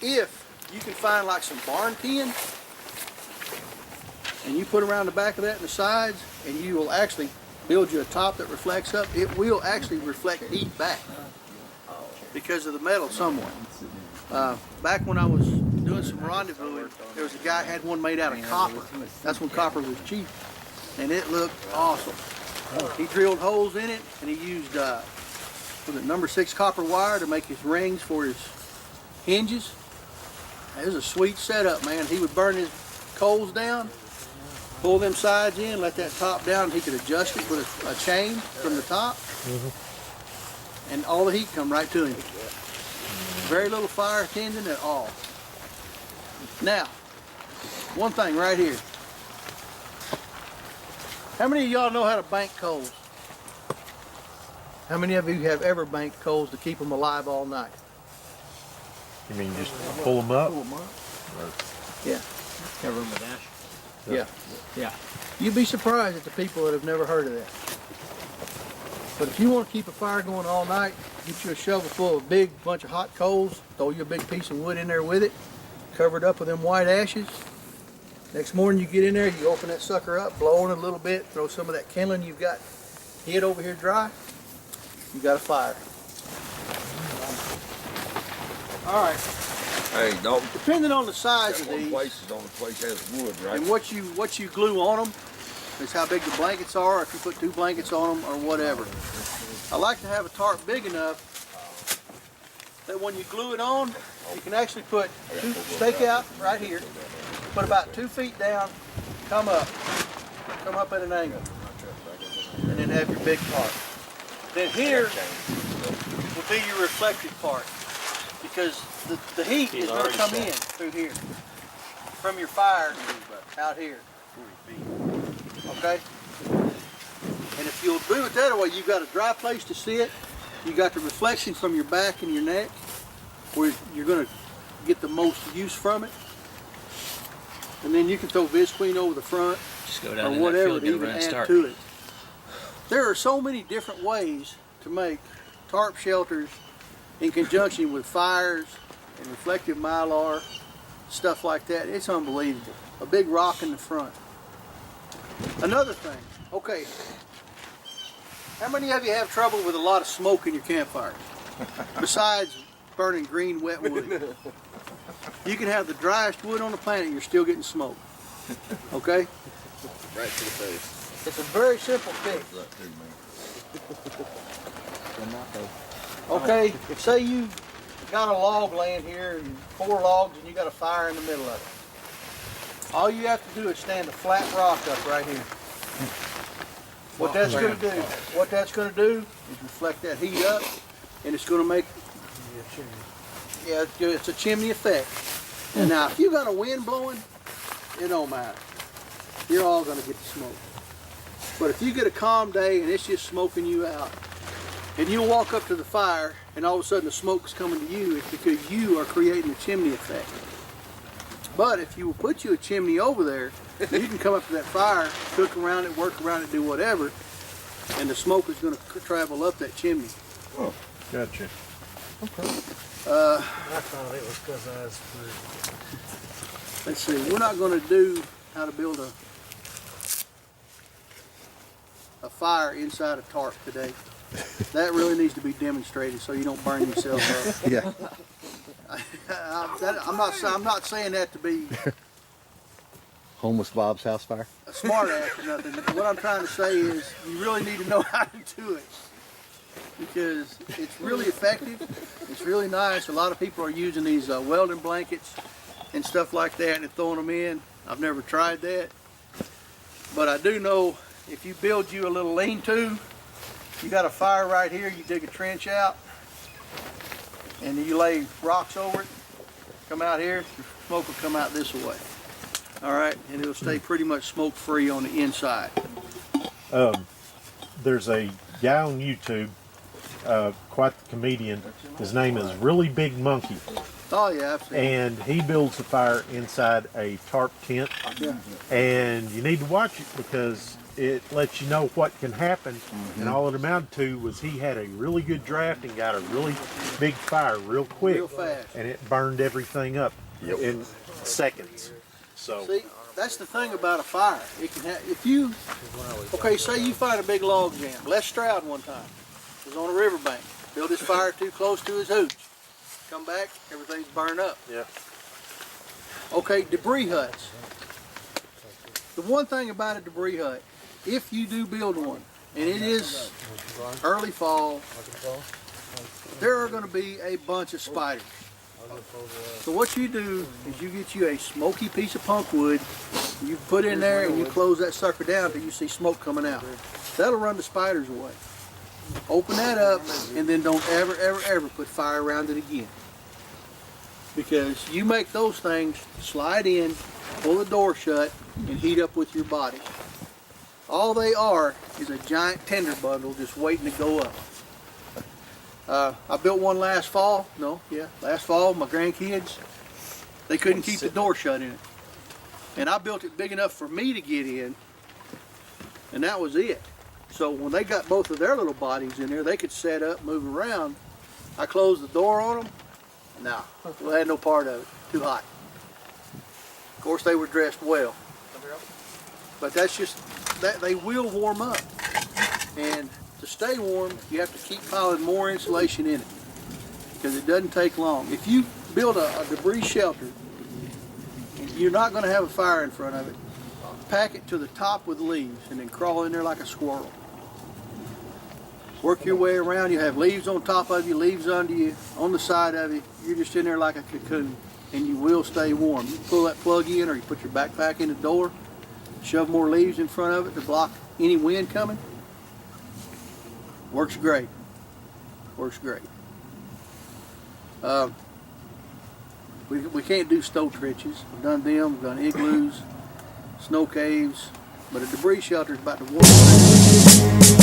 if you can find like some barn tin and you put around the back of that and the sides, and you will actually build you a top that reflects up, it will actually reflect heat back because of the metal somewhat. Back when I was doing some rendezvousing, there was a guy had one made out of copper. That's when copper was cheap, and it looked awesome. He drilled holes in it, and he used was it number 6 copper wire to make his rings for his hinges. It was a sweet setup, man. He would burn his coals down, pull them sides in, let that top down, and he could adjust it with a chain from the top, and all the heat come right to him. Very little fire tending at all. Now, one thing right here. How many of y'all know how to bank coals? How many of you have ever banked coals to keep them alive all night? You mean just pull them up? Yeah. Cover them with ash. Yeah. Yeah. You'd be surprised at the people that have never heard of that. But if you want to keep a fire going all night, get you a shovel full of a big bunch of hot coals, throw you a big piece of wood in there with it, cover it up with them white ashes. Next morning you get in there, you open that sucker up, blow on it a little bit, throw some of that kindling you've got hid over here dry, you got a fire. All right. Hey, Dalton. Depending on the size of One these, place is the only place has wood, right? and what you glue on them is how big the blankets are, or if you put 2 blankets on them or whatever. I like to have a tarp big enough that when you glue it on, you can actually put stake out right here, put about 2 feet down, come up at an angle, and then have your big tarp. Then here will be your reflective part, because the heat is going to come in through here from your fire out here. Okay? And if you'll do it that way, you've got a dry place to sit, you got the reflection from your back and your neck, where you're going to get the most use from it. And then you can throw Visqueen over the front, Just go down or in whatever that to field, even get a add start. to it. There are so many different ways to make tarp shelters in conjunction with fires and reflective mylar, stuff like that. It's unbelievable. A big rock in the front. Another thing, okay, how many of you have trouble with a lot of smoke in your campfires? Besides burning green wet wood. You can have the driest wood on the planet, you're still getting smoke. Okay? Right to the face. It's a very simple fix. Okay, say you got a log laying here and 4 logs and you got a fire in the middle of it. All you have to do is stand a flat rock up right here. What that's going to do is reflect that heat up, and it's going to make, it's a chimney effect. And now if you got a wind blowing, it don't matter. You're all going to get the smoke. But if you get a calm day and it's just smoking you out, and you walk up to the fire and all of a sudden the smoke's coming to you, it's because you are creating a chimney effect. But if you will put you a chimney over there, you can come up to that fire, cook around it, work around it, do whatever, and the smoke is going to travel up that chimney. Oh, gotcha. Okay. I thought it was because I was food. Let's see, we're not going to do how to build a fire inside a tarp today. That really needs to be demonstrated so you don't burn yourself up. Yeah. I'm not saying that to be Homeless Bob's house fire. a smart ass or nothing. What I'm trying to say is you really need to know how to do it, because it's really effective. It's really nice. A lot of people are using these welding blankets and stuff like that and throwing them in. I've never tried that, but I do know if you build you a little lean-to, you got a fire right here, you dig a trench out and you lay rocks over it, come out here, the smoke will come out this way. All right, and it'll stay pretty much smoke-free on the inside. There's a guy on YouTube, quite the comedian. His name is Really Big Monkey. Oh yeah, I've seen it. And he builds a fire inside a tarp tent. Yeah. And you need to watch it because it lets you know what can happen. And all it amounted to was he had a really good draft and got a really big fire real quick. Real fast. And it burned everything up in seconds. So See, that's the thing about a fire. It can have, if you, okay, say you find a big log jam. Les Stroud one time was on a riverbank, built his fire too close to his hooch. Come back, everything's burned up. yeah. Okay, debris huts. The one thing about a debris hut, if you do build one, and it is early fall, there are going to be a bunch of spiders. So what you do is you get you a smoky piece of punk wood, you put in there and you close that sucker down till you see smoke coming out. That'll run the spiders away. Open that up and then don't ever put fire around it again. Because you make those things slide in, pull the door shut, and heat up with your body. All they are is a giant tinder bundle just waiting to go up. I built one last fall. Last fall, my grandkids, they couldn't keep the door shut in it. And I built it big enough for me to get in, and that was it. So when they got both of their little bodies in there, they could set up, move around. I closed the door on them. No, we had no part of it. Too hot. Of course, they were dressed well. But that's just, that they will warm up. And to stay warm, you have to keep piling more insulation in it, because it doesn't take long. If you build a debris shelter, you're not going to have a fire in front of it. Pack it to the top with leaves and then crawl in there like a squirrel. Work your way around. You have leaves on top of you, leaves under you, on the side of you. You're just in there like a cocoon, and you will stay warm. You pull that plug in, or you put your backpack in the door, shove more leaves in front of it to block any wind coming. Works great. Works great. We can't do stove trenches. We've done them. We've done igloos, snow caves, but a debris shelter is about the warmest.